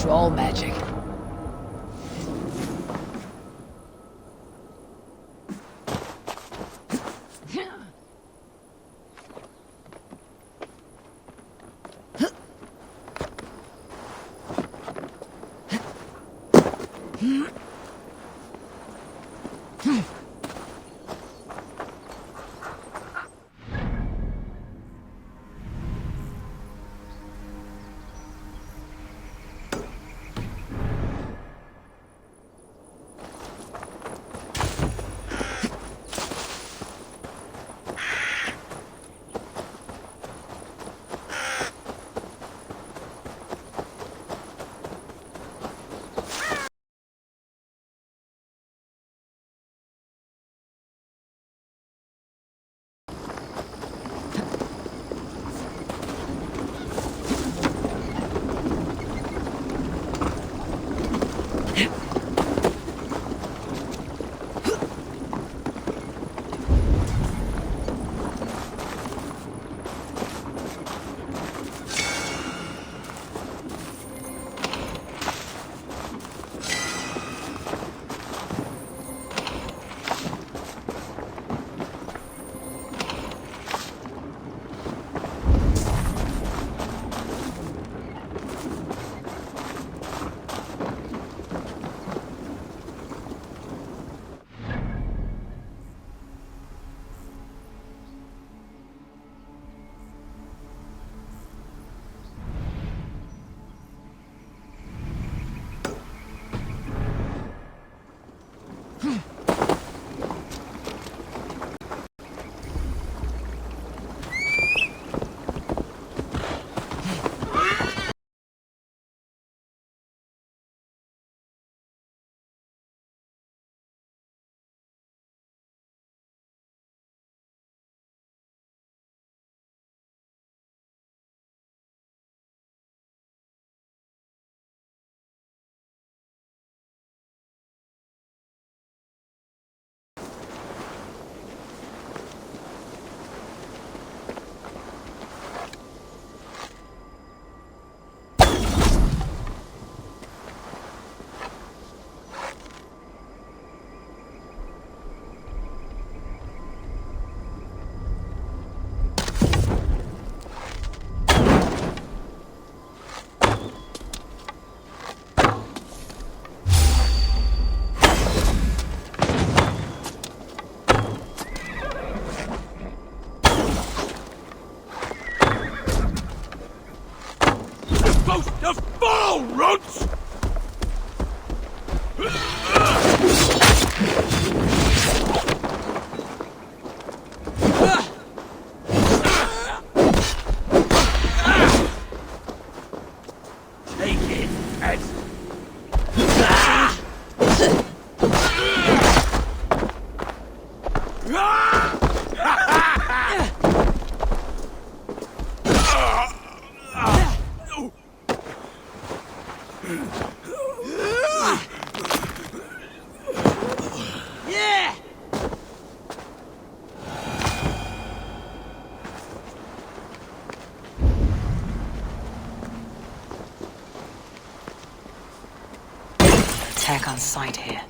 Troll magic. The fall, runts! Take it, as... Attack on sight here.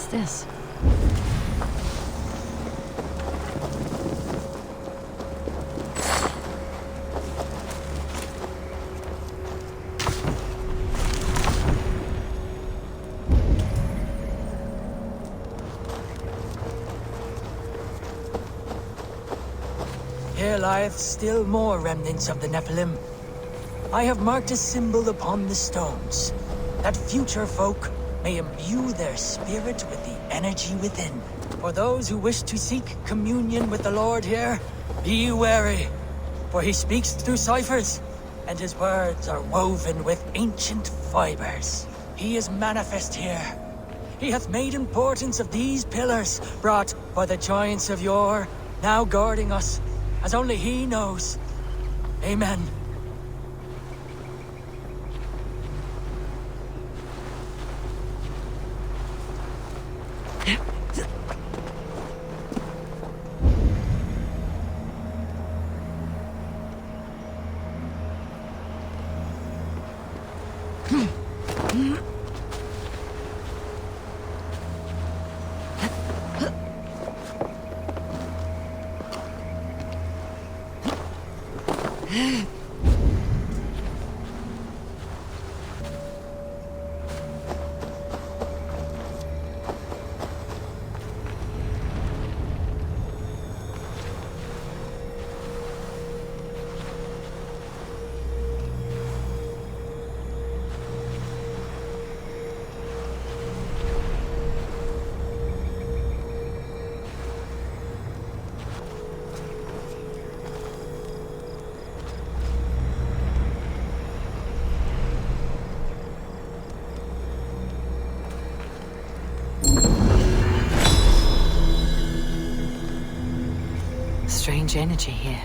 What's this? Here lieth still more remnants of the Nephilim. I have marked a symbol upon the stones, that future folk may imbue their spirit with the energy within. For those who wish to seek communion with the Lord here, be wary, for he speaks through ciphers, and his words are woven with ancient fibers. He is manifest here. He hath made importance of these pillars, brought by the giants of yore, now guarding us, as only he knows. Amen. Strange energy here.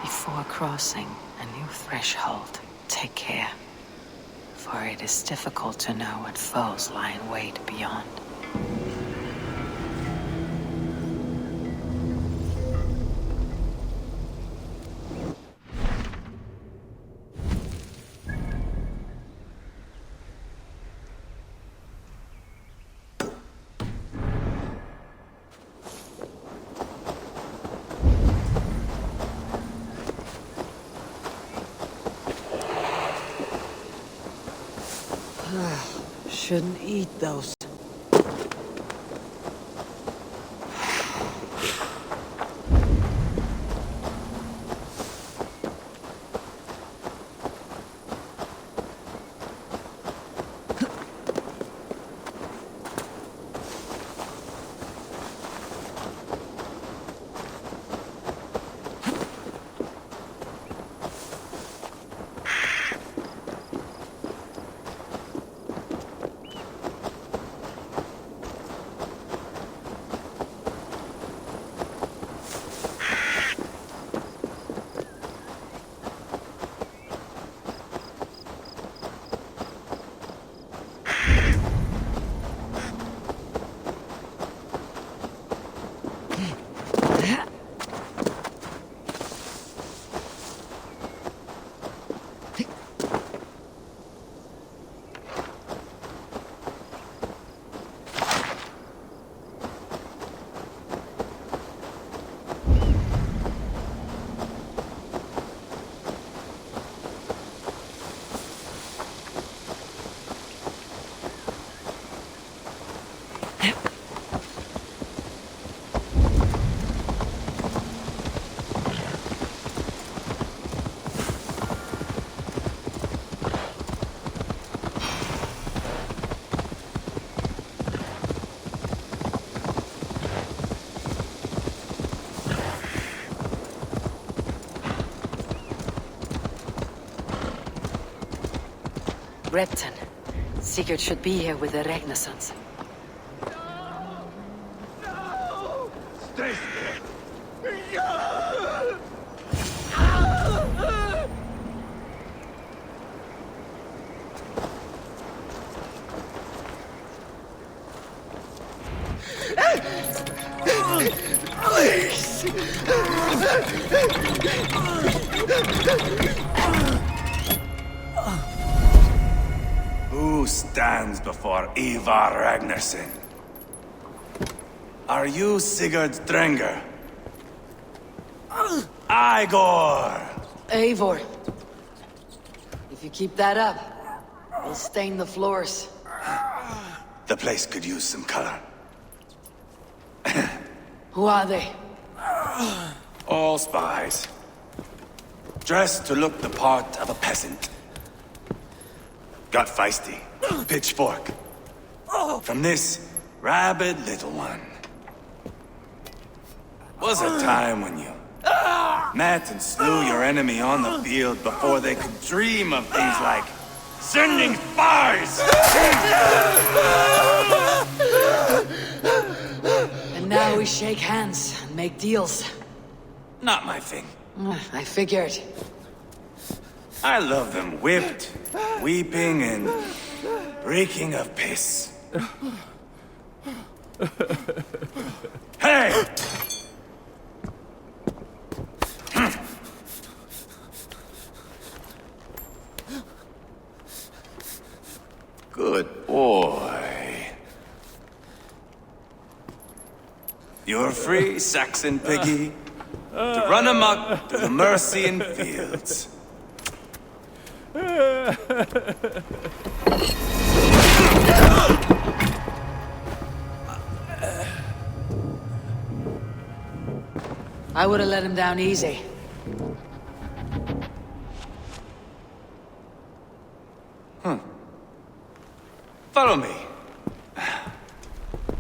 Before crossing a new threshold, take care, for it is difficult to know what foes lie in wait beyond. Shouldn't eat those. Repton. Sigurd should be here with the Regnissance. Stay still! Who stands before Eivor Ragnarsson? Are you Sigurd Drenger? Eivor! Eivor. If you keep that up, we'll stain the floors. The place could use some color. Who are they? All spies. Dressed to look the part of a peasant. Got feisty. Pitchfork. From this rabid little one. Was a time when you met and slew your enemy on the field before they could dream of things like sending spies! And now we shake hands and make deals. Not my thing. I figured. I love them whipped, weeping, and reeking of piss. Hey! Good boy. You're free, Saxon piggy, to run amok through the Mercian fields. I would have let him down easy. Follow me.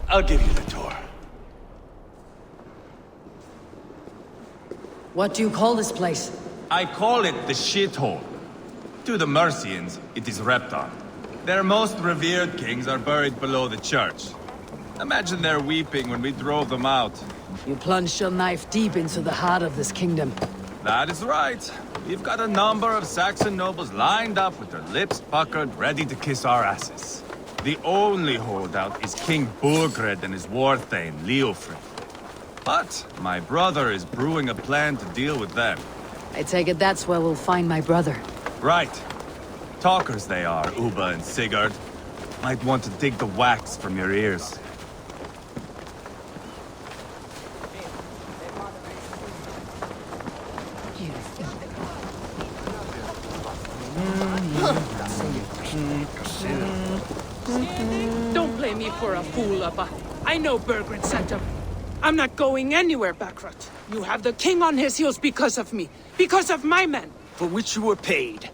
I'll give you the tour. What do you call this place? I call it the shithole. To the Mercians, it is Repton. Their most revered kings are buried below the church. Imagine their weeping when we drove them out. You plunged your knife deep into the heart of this kingdom. That is right. We've got a number of Saxon nobles lined up with their lips puckered, ready to kiss our asses. The only holdout is King Burgred and his war-thane, Leofric. But my brother is brewing a plan to deal with them. I take it that's where we'll find my brother. Right. Talkers they are, Uba and Sigurd. Might want to dig the wax from your ears. Don't blame me for a fool, Abba. I know Bergred sent him. I'm not going anywhere, Backrot. You have the king on his heels because of me. Because of my men. For which you were paid.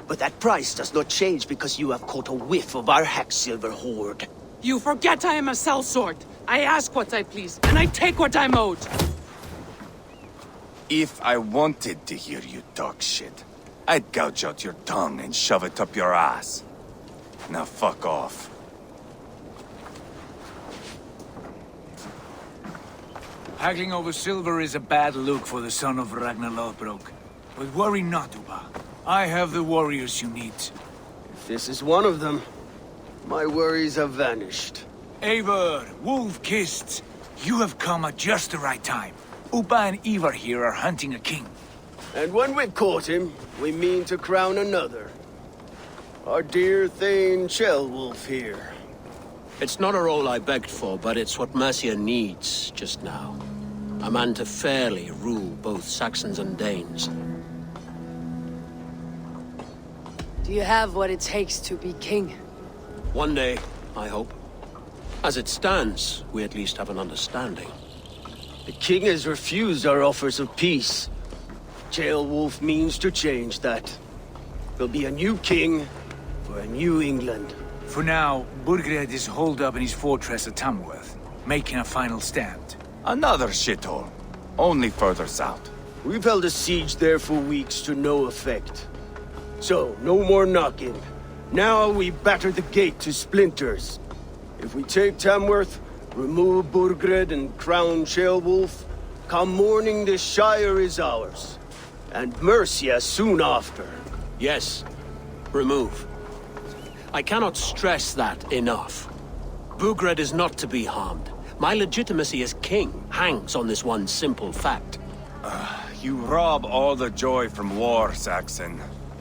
But that price does not change because you have caught a whiff of our Hacksilver hoard. You forget I am a sellsword. I ask what I please, and I take what I'm owed. If I wanted to hear you talk shit, I'd gouge out your tongue and shove it up your ass. Now fuck off. Haggling over silver is a bad look for the son of Ragnar Lothbrok. But worry not, Uba. I have the warriors you need. If this is one of them, my worries have vanished. Eivor, Wolf-Kissed, you have come at just the right time. Uba and Eivor here are hunting a king. And when we've caught him, we mean to crown another. Our dear Thane Ceolwulf here. It's not a role I begged for, but it's what Mercia needs just now. A man to fairly rule both Saxons and Danes. Do you have what it takes to be king? One day, I hope. As it stands, we at least have an understanding. The king has refused our offers of peace. Ceolwulf means to change that. There'll be a new king for a new England. For now, Burgred is holed up in his fortress at Tamworth, making a final stand. Another shithole. Only further south. We've held a siege there for weeks to no effect. So, no more knocking. Now we batter the gate to splinters. If we take Tamworth, remove Burgred and crown Ceolwulf, come morning the Shire is ours. And Mercia soon after. Yes, remove. I cannot stress that enough. Burgred is not to be harmed. My legitimacy as king hangs on this one simple fact. You rob all the joy from war, Saxon.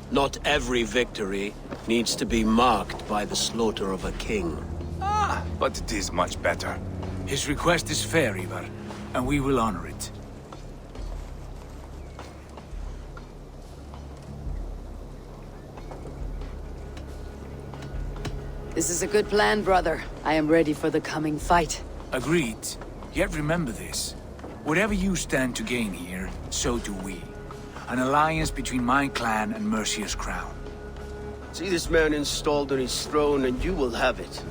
Not every victory needs to be marked by the slaughter of a king. But it is much better. His request is fair, Eivor, and we will honor it. This is a good plan, brother. I am ready for the coming fight. Agreed. Yet remember this. Whatever you stand to gain here, so do we. An alliance between my clan and Mercia's crown. See this man installed on his throne and you will have it.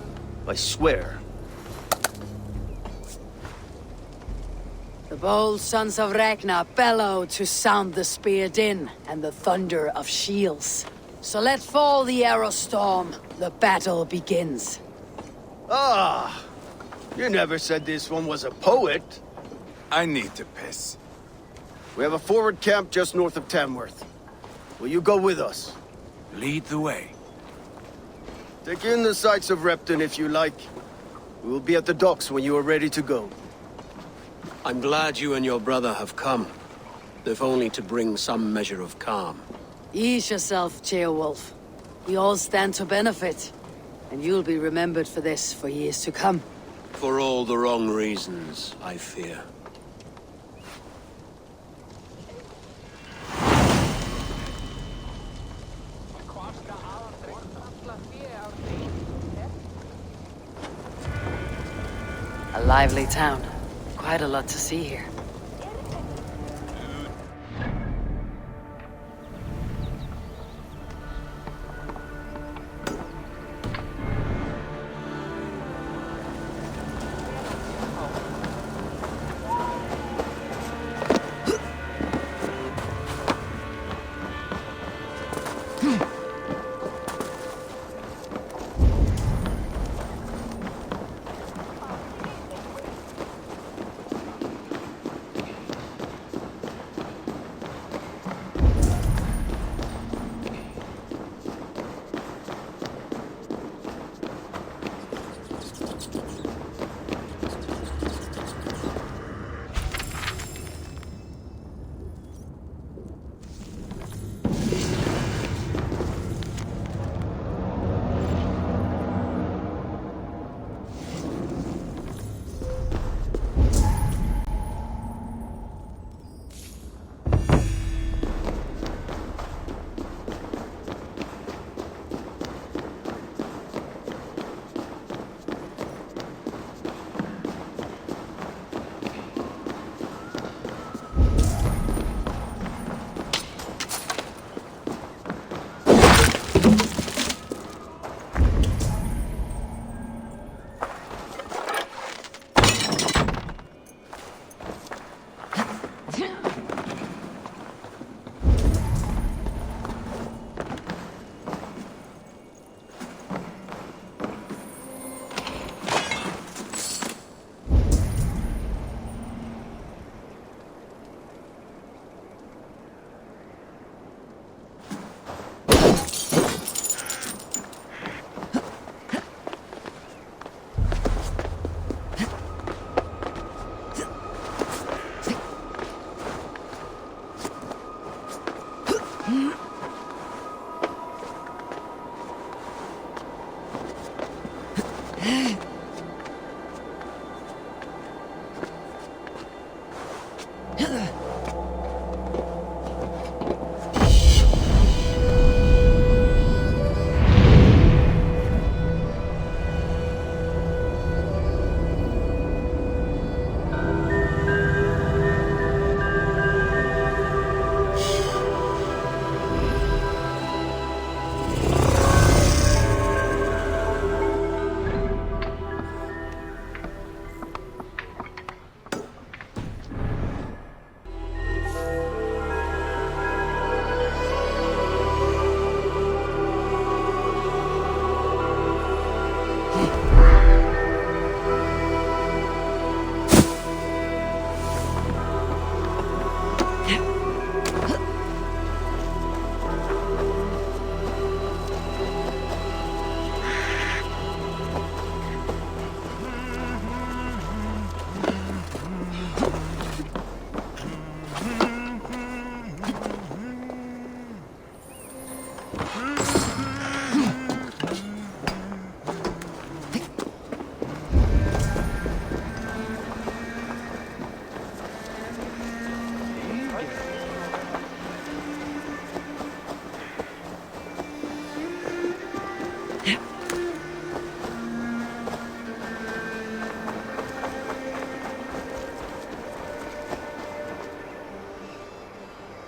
I swear. The bold sons of Ragnar bellow to sound the spear din and the thunder of shields. So let fall the arrow storm. The battle begins. Ah! You never said this one was a poet. I need to piss. We have a forward camp just north of Tamworth. Will you go with us? Lead the way. Take in the sights of Repton if you like. We will be at the docks when you are ready to go. I'm glad you and your brother have come, if only to bring some measure of calm. Ease yourself, Ceolwulf. We all stand to benefit, and you'll be remembered for this for years to come. For all the wrong reasons, I fear. A lively town. Quite a lot to see here.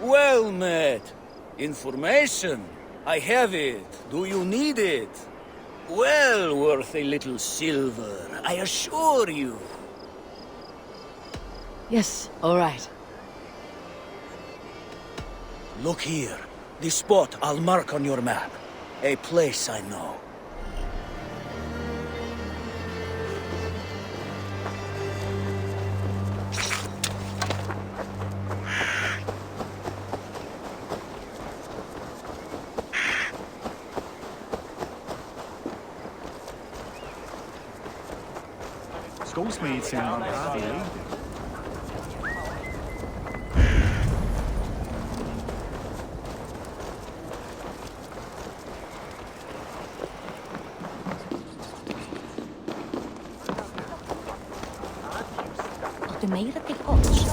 Well met. Information. I have it. Do you need it? Well worth a little silver, I assure you. Yes, all right. Look here. The spot I'll mark on your map. A place I know. Skoolsmeet aan Radio. De mer till kots.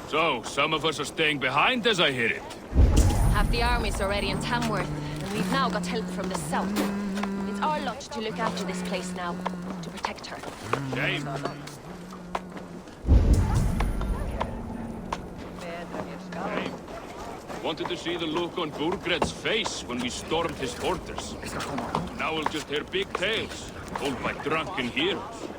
So, some of us are staying behind as I hear it. Half the army's already in Tamworth, and we've now got help from the south. It's our lot to look after this place now, to protect her. Shame. Wanted to see the look on Burgred's face when we stormed his fortress. Now we'll just hear big tales, told by drunken heroes.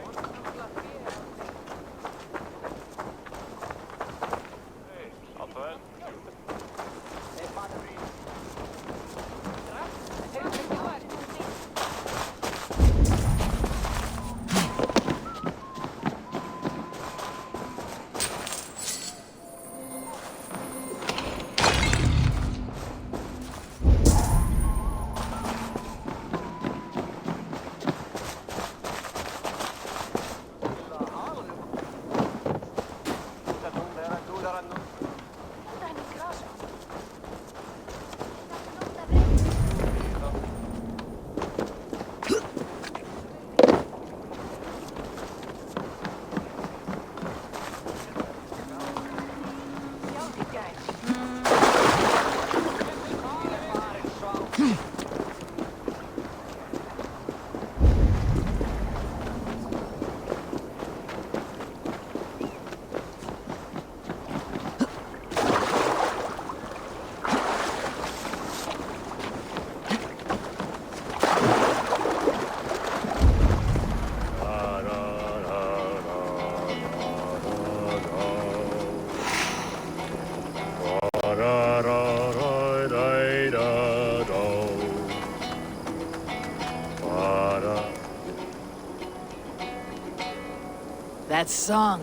That song.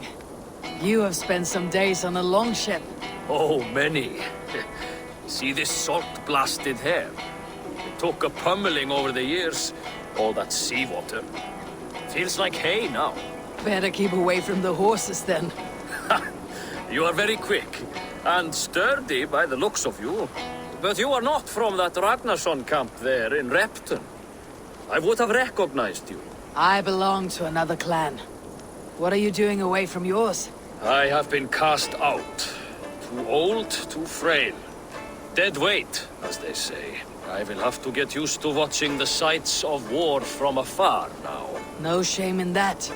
You have spent some days on a longship. Oh, many. See this salt-blasted hair? It took a pummeling over the years. All that seawater. Feels like hay now. Better keep away from the horses then. You are very quick, and sturdy by the looks of you. But you are not from that Ragnarsson camp there in Repton. I would have recognized you. I belong to another clan. What are you doing away from yours? I have been cast out. Too old, too frail. Dead weight, as they say. I will have to get used to watching the sights of war from afar now. No shame in that.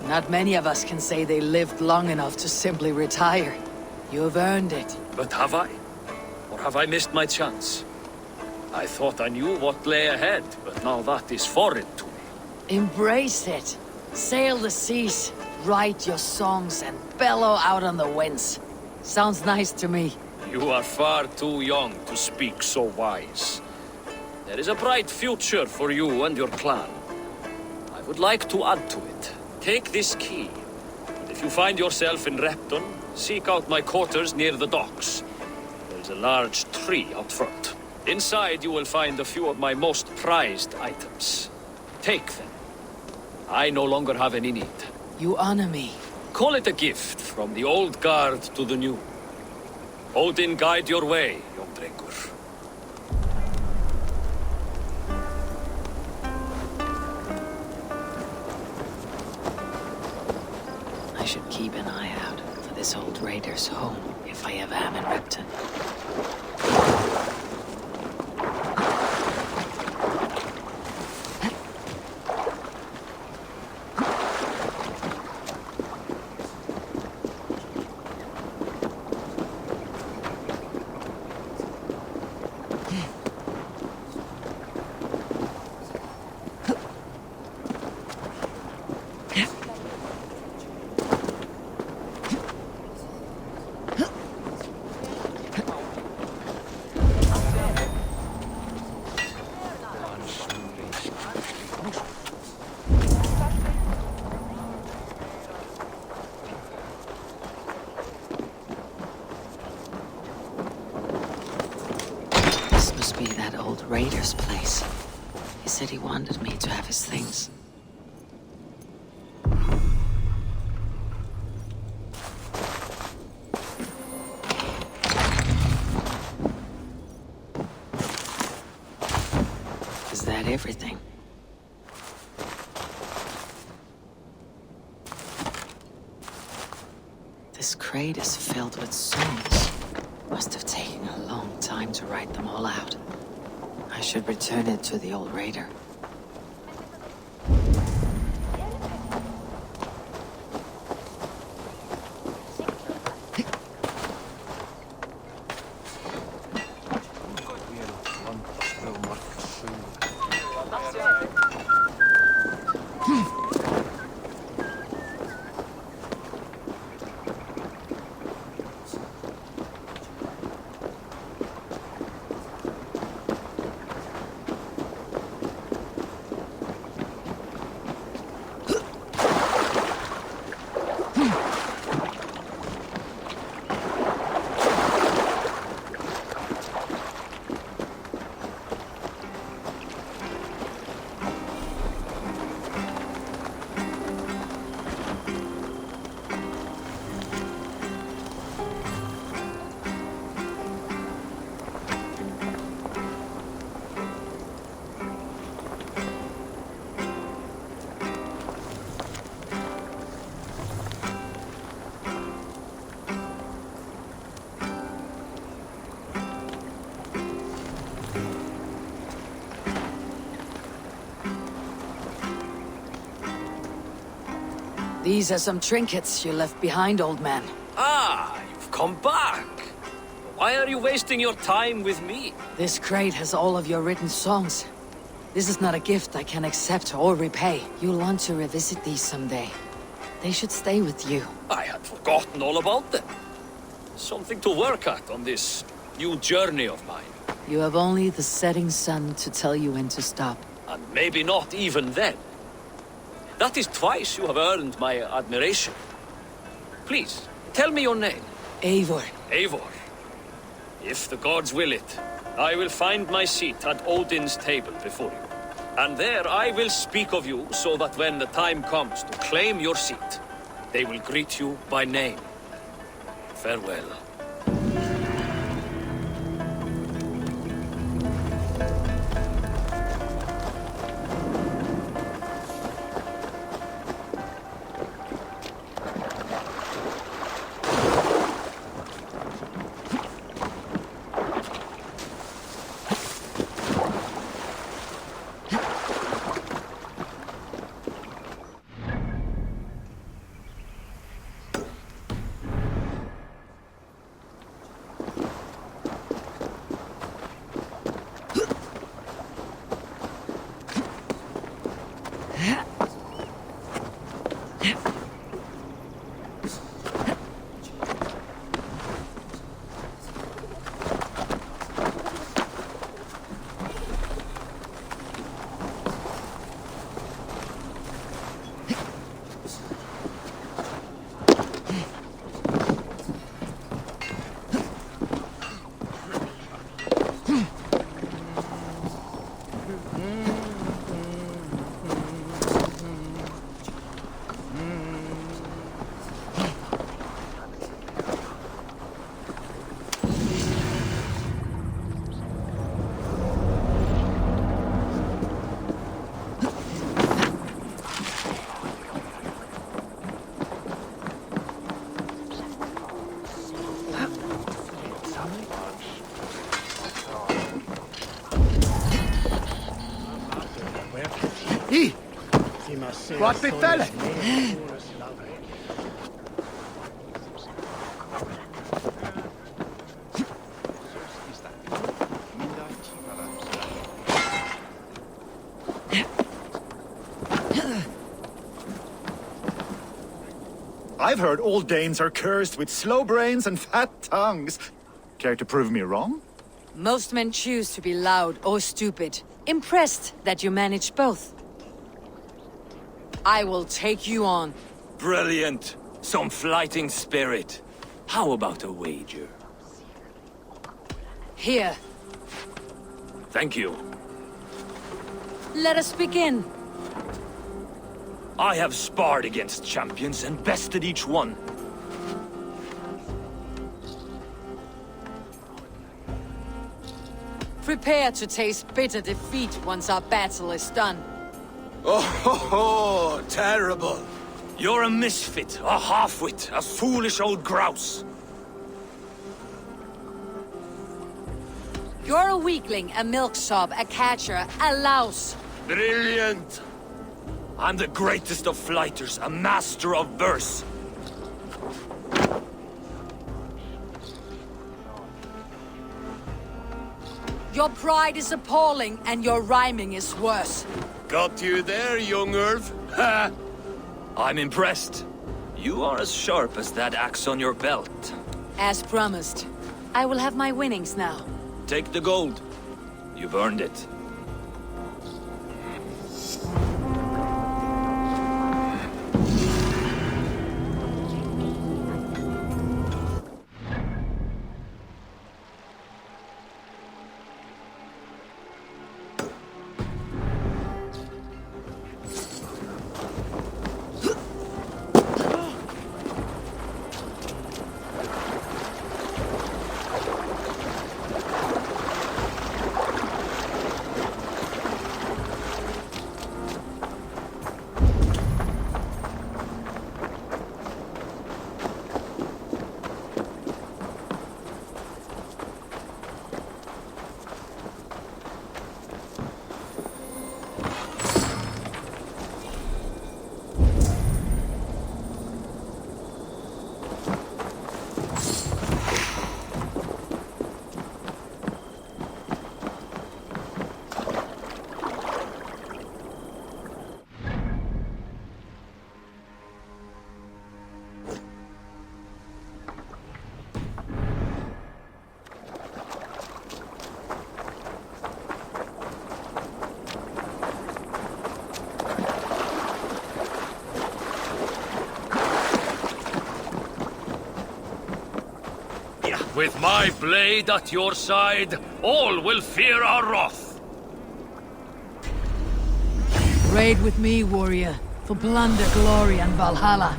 Not many of us can say they lived long enough to simply retire. You have earned it. But have I? Or have I missed my chance? I thought I knew what lay ahead, but now that is foreign to me. Embrace it. Sail the seas, write your songs, and bellow out on the winds. Sounds nice to me. You are far too young to speak so wise. There is a bright future for you and your clan. I would like to add to it. Take this key. If you find yourself in Repton, seek out my quarters near the docks. There is a large tree out front. Inside you will find a few of my most prized items. Take them. I no longer have any need. You honor me. Call it a gift from the old guard to the new. Odin guide your way, young drengur. I should keep an eye out for this old raider's home if I ever am in Repton. Be that old raider's place. He said he wanted me to have his things. Is that everything? This crate is filled with songs. Must have taken a long time to write them all out. I should return it to the old raider. These are some trinkets you left behind, old man. Ah, you've come back. Why are you wasting your time with me? This crate has all of your written songs. This is not a gift I can accept or repay. You'll want to revisit these someday. They should stay with you. I had forgotten all about them. Something to work at on this new journey of mine. You have only the setting sun to tell you when to stop. And maybe not even then. That is twice you have earned my admiration. Please, tell me your name. Eivor. Eivor. If the gods will it, I will find my seat at Odin's table before you. And there I will speak of you so that when the time comes to claim your seat, they will greet you by name. Farewell. What befell it? I've heard all Danes are cursed with slow brains and fat tongues. Care to prove me wrong? Most men choose to be loud or stupid. Impressed that you manage both. I will take you on. Brilliant. Some fighting spirit. How about a wager? Here. Thank you. Let us begin. I have sparred against champions and bested each one. Prepare to taste bitter defeat once our battle is done. Oh, terrible. You're a misfit, a half-wit, a foolish old grouse. You're a weakling, a milksop, a catcher, a louse. Brilliant! I'm the greatest of flighters, a master of verse. Your pride is appalling, and your rhyming is worse. Got you there, young Irv. Ha! I'm impressed. You are as sharp as that axe on your belt. As promised. I will have my winnings now. Take the gold. You've earned it. With my blade at your side, all will fear our wrath. Raid with me, warrior, for plunder, glory, and Valhalla.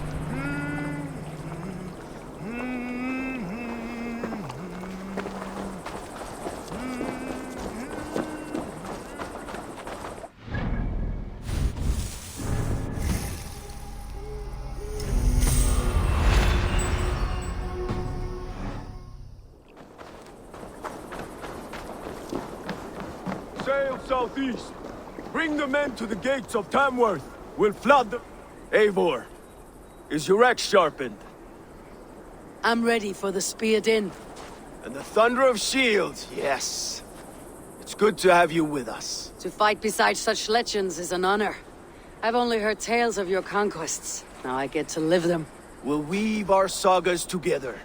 Sail southeast. Bring the men to the gates of Tamworth. We'll flood the... Eivor, is your axe sharpened? I'm ready for the spear din. And the thunder of shields, yes. It's good to have you with us. To fight beside such legends is an honor. I've only heard tales of your conquests. Now I get to live them. We'll weave our sagas together.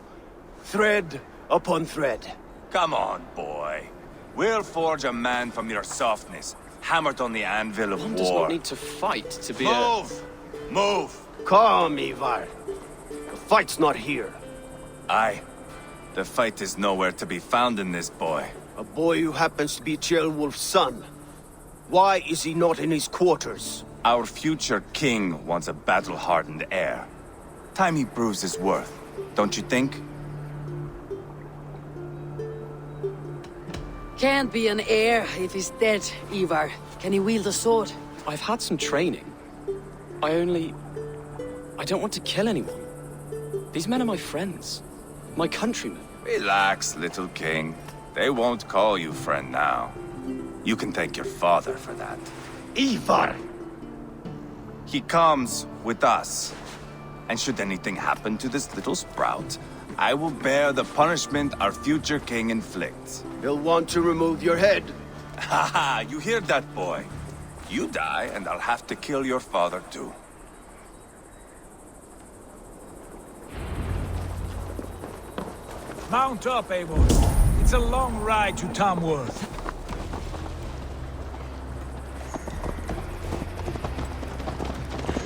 Thread upon thread. Come on, boy. We'll forge a man from your softness, hammered on the anvil of One war. does not need to fight to be Move! Move! Calm, Eivor. The fight's not here. Aye. The fight is nowhere to be found in this boy. A boy who happens to be Ceolwulf's son. Why is he not in his quarters? Our future king wants a battle-hardened heir. Time he proves his worth, don't you think? Can't be an heir if he's dead, Eivor. Can he wield a sword? I've had some training. I don't want to kill anyone. These men are my friends. My countrymen. Relax, little king. They won't call you friend now. You can thank your father for that. Eivor! He comes with us. And should anything happen to this little sprout, I will bear the punishment our future king inflicts. He'll want to remove your head. Haha, you hear that, boy? You die, and I'll have to kill your father, too. Mount up, Eivor. It's a long ride to Tamworth.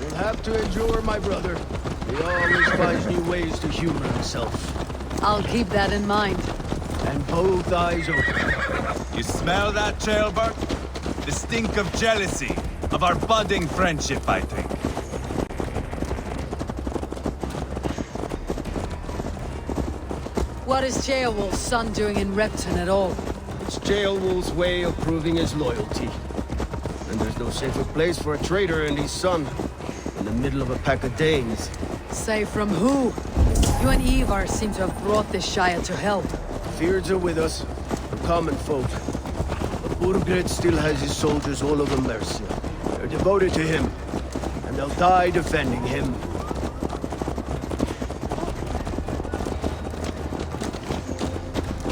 You'll have to endure, my brother. He always finds new ways to humor himself. I'll keep that in mind. And both eyes open. You smell that, Ceolbert? The stink of jealousy, of our budding friendship, I think. What is Ceolwulf's son doing in Repton at all? It's Ceolwulf's way of proving his loyalty. And there's no safer place for a traitor and his son. In the middle of a pack of Danes. Say from who? You and Eivor seem to have brought this Shire to help. Feards are with us, the common folk. But Burgred still has his soldiers all over Mercia. They're devoted to him, and they'll die defending him.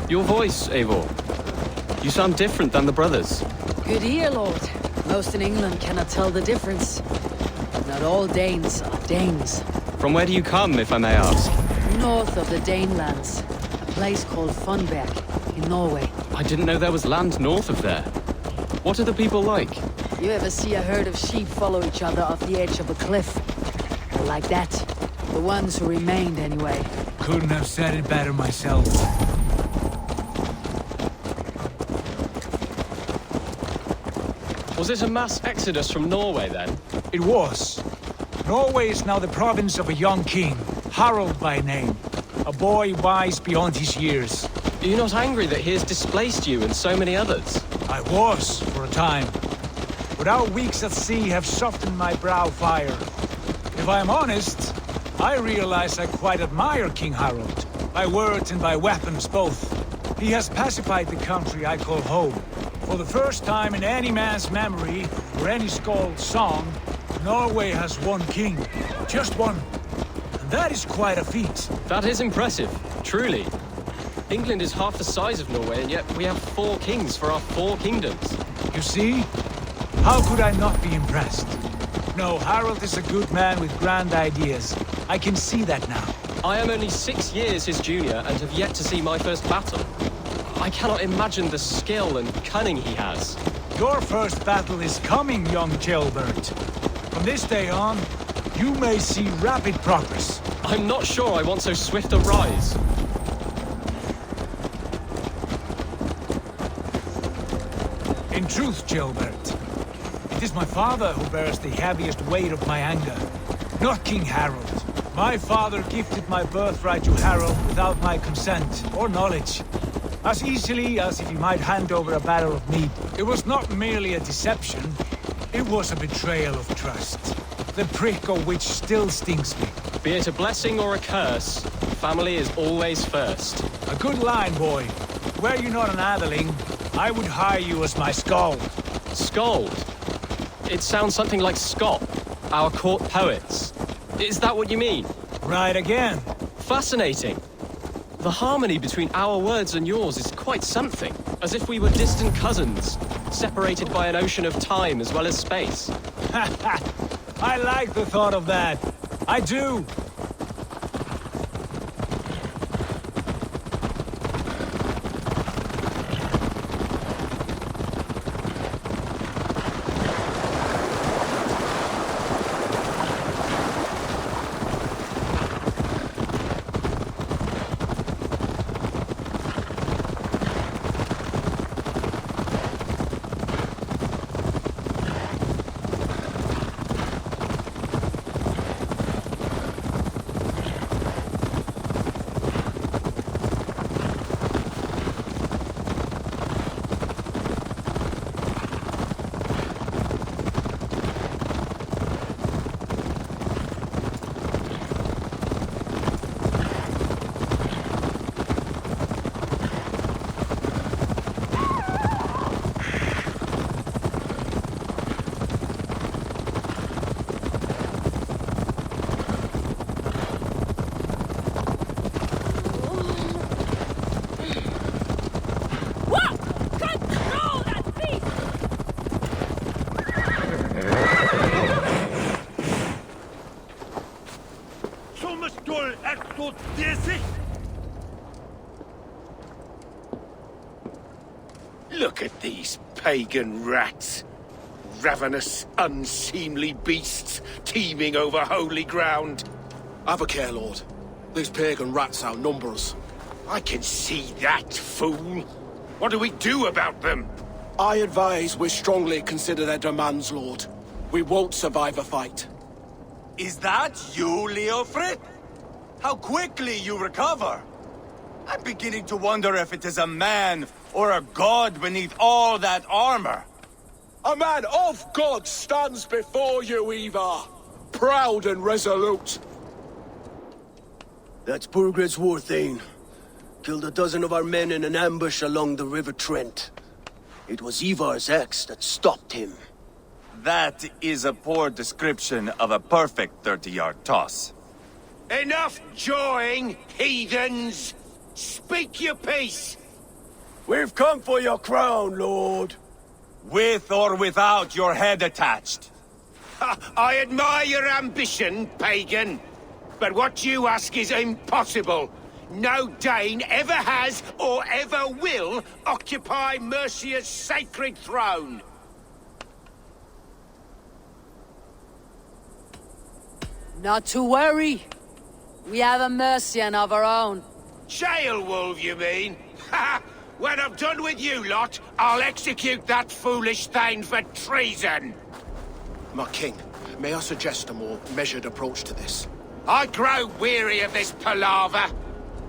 Your voice, Eivor. You sound different than the brothers. Good ear, Lord. Most in England cannot tell the difference. Not all Danes are Danes. From where do you come, if I may ask? North of the Danelands. A place called Funberg, in Norway. I didn't know there was land north of there. What are the people like? You ever see a herd of sheep follow each other off the edge of a cliff? They're like that. The ones who remained, anyway. Couldn't have said it better myself. Was it a mass exodus from Norway, then? It was. Norway is now the province of a young king, Harald by name. A boy wise beyond his years. Are you not angry that he has displaced you and so many others? I was, for a time. But our weeks at sea have softened my brow fire. If I am honest, I realize I quite admire King Harald. By words and by weapons both. He has pacified the country I call home. For the first time in any man's memory, or any skald's song, Norway has one king. Just one. And that is quite a feat. That is impressive, truly. England is half the size of Norway, and yet we have 4 kings for our 4 kingdoms. You see? How could I not be impressed? No, Harald is a good man with grand ideas. I can see that now. I am only 6 years his junior and have yet to see my first battle. I cannot imagine the skill and cunning he has. Your first battle is coming, young Ceolbert. From this day on, you may see rapid progress. I'm not sure I want so swift a rise. In truth, Gilbert, it is my father who bears the heaviest weight of my anger, not King Harold. My father gifted my birthright to Harold without my consent or knowledge, as easily as if he might hand over a barrel of meat. It was not merely a deception, it was a betrayal of trust, the prick of which still stings me. Be it a blessing or a curse, family is always first. A good line, boy. Were you not an atheling, I would hire you as my skald. Skald? It sounds something like Scott, our court poets. Is that what you mean? Right again. Fascinating. The harmony between our words and yours is quite something. As if we were distant cousins, separated by an ocean of time as well as space. I like the thought of that. I do. Look at these pagan rats. Ravenous, unseemly beasts teeming over holy ground. Have a care, Lord. These pagan rats outnumber us. I can see that, fool. What do we do about them? I advise we strongly consider their demands, Lord. We won't survive a fight. Is that you, Leofrid? How quickly you recover! I'm beginning to wonder if it is a man or a god beneath all that armor. A man of God stands before you, Eivor. Proud and resolute. That's Burgred's Warthane. Killed a dozen of our men in an ambush along the River Trent. It was Eivor's axe that stopped him. That is a poor description of a perfect 30-yard toss. Enough jawing, heathens! Speak your piece! We've come for your crown, Lord. With or without your head attached. I admire your ambition, pagan. But what you ask is impossible. No Dane ever has or ever will occupy Mercia's sacred throne. Not to worry. We have a Mercian of our own. Jail wolf, you mean? Ha! When I'm done with you lot, I'll execute that foolish thing for treason. My king, may I suggest a more measured approach to this? I grow weary of this palaver.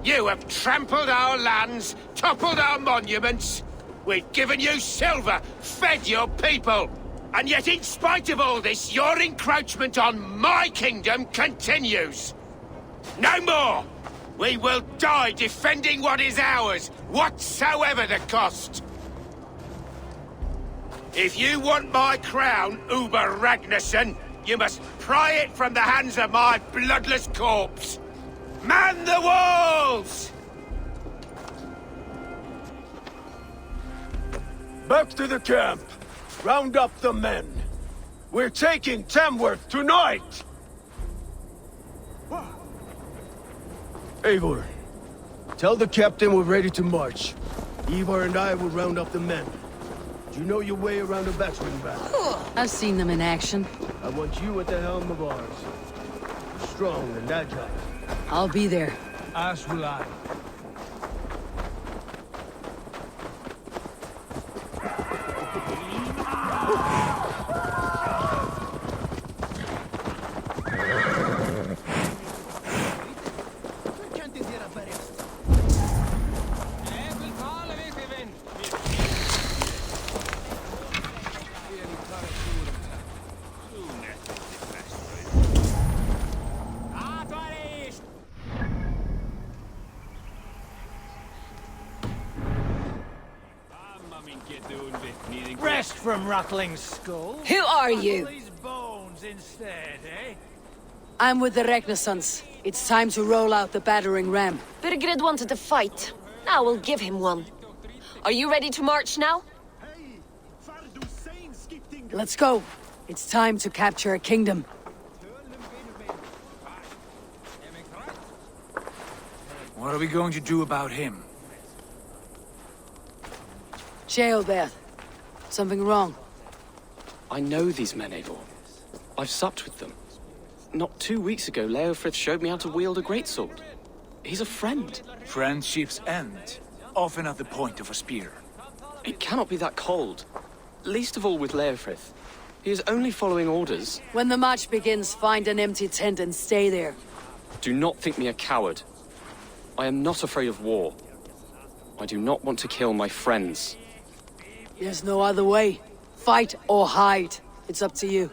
You have trampled our lands, toppled our monuments. We've given you silver, fed your people. And yet in spite of all this, your encroachment on my kingdom continues. No more! We will die defending what is ours, whatsoever the cost. If you want my crown, Uber Ragnarsson, you must pry it from the hands of my bloodless corpse. Man the walls! Back to the camp. Round up the men. We're taking Tamworth tonight! Eivor, tell the captain we're ready to march. Eivor and I will round up the men. Do you know your way around a battering ram? I've seen them in action. I want you at the helm of ours. Strong and agile. I'll be there. As will I. from Rattling Skull. Who are you? These bones instead, eh? I'm with the Renaissance. It's time to roll out the battering ram. Burgred wanted to fight. Now we'll give him one. Are you ready to march now? Let's go. It's time to capture a kingdom. What are we going to do about him? Jail there. Something wrong. I know these men, Eivor. I've supped with them. Not 2 weeks ago, Leofrith showed me how to wield a greatsword. He's a friend. Friendships end, often at the point of a spear. It cannot be that cold. Least of all with Leofrith. He is only following orders. When the march begins, find an empty tent and stay there. Do not think me a coward. I am not afraid of war. I do not want to kill my friends. There's no other way. Fight or hide. It's up to you.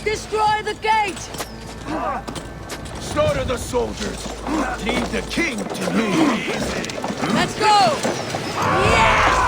Destroy the gate! Slaughter the soldiers! Leave the king to me! Let's go! Yes!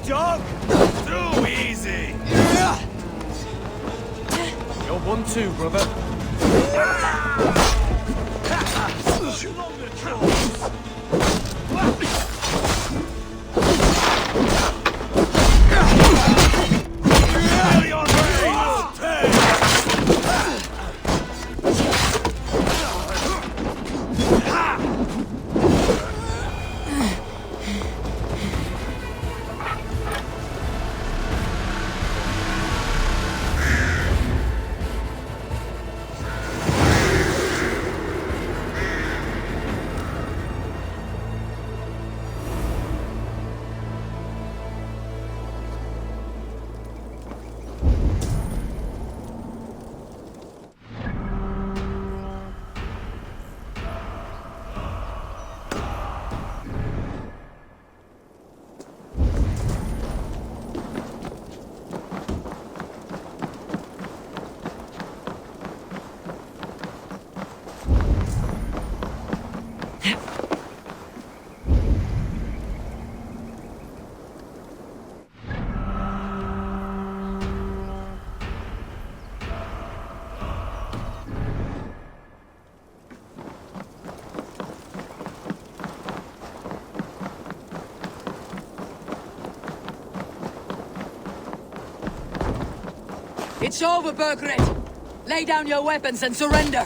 dog! Too easy! You're 1-2, brother. It's over, Burgred! Lay down your weapons and surrender!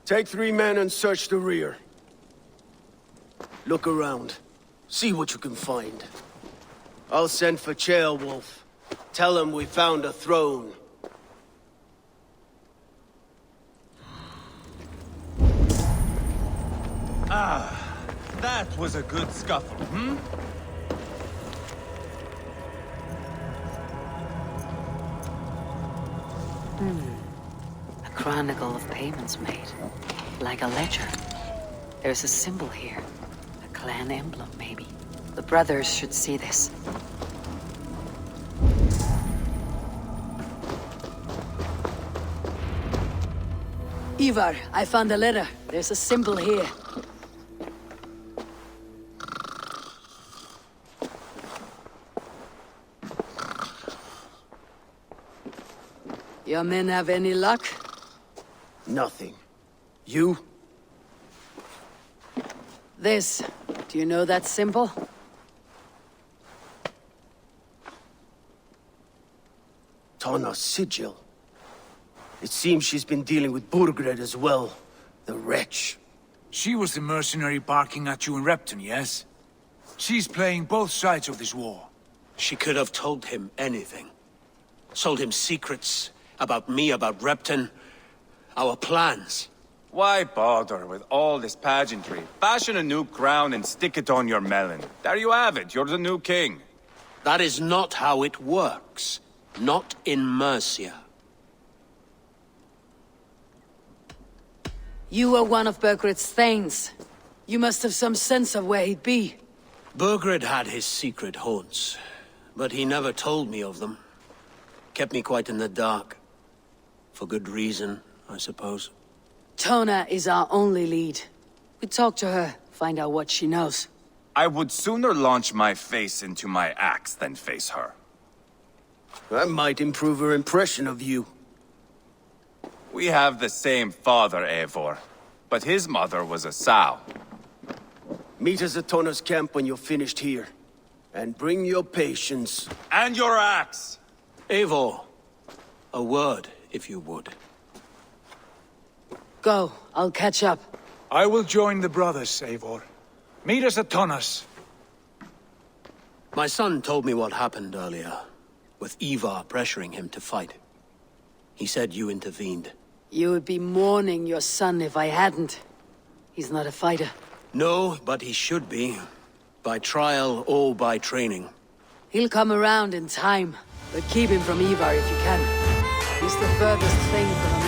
Take 3 men and search the rear. Look around. See what you can find. I'll send for Ceolwulf. Tell him we found a throne. That was a good scuffle, hmm? A chronicle of payments made. Like a ledger. There's a symbol here. A clan emblem, maybe. The brothers should see this. Eivor, I found a letter. There's a symbol here. Your men have any luck? Nothing. You? This. Do you know that symbol? Tana's sigil. It seems she's been dealing with Burgred as well. The wretch. She was the mercenary barking at you in Repton, yes? She's playing both sides of this war. She could have told him anything. Sold him secrets about me, about Repton, our plans. Why bother with all this pageantry? Fashion a new crown and stick it on your melon. There you have it, you're the new king. That is not how it works. Not in Mercia. You were one of Burgred's thanes. You must have some sense of where he'd be. Burgred had his secret haunts, but he never told me of them. Kept me quite in the dark. For good reason, I suppose. Tona is our only lead. We talk to her, find out what she knows. I would sooner launch my face into my axe than face her. That might improve her impression of you. We have the same father, Eivor, but his mother was a sow. Meet us at Tona's camp when you're finished here. And bring your patience. And your axe! Eivor, a word, if you would. Go, I'll catch up. I will join the brothers, Eivor. Meet us at Tonas. My son told me what happened earlier, with Eivor pressuring him to fight. He said you intervened. You would be mourning your son if I hadn't. He's not a fighter. No, but he should be. By trial or by training. He'll come around in time, but keep him from Eivor if you can. He's the furthest thing from